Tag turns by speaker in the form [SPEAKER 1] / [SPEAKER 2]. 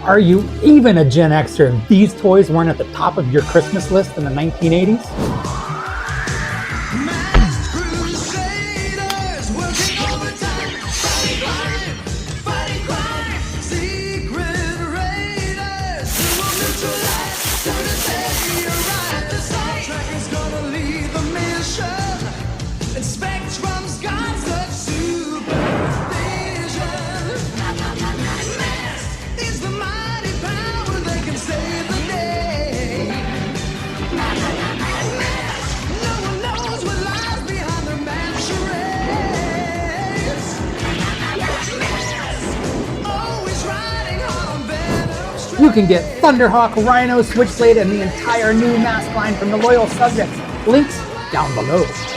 [SPEAKER 1] Are you even a Gen Xer if these toys weren't at the top of your Christmas list in the 1980s? You can get Thunderhawk, Rhino, Switchblade, and the entire new M.A.S.K line from the loyal subjects. Links down below.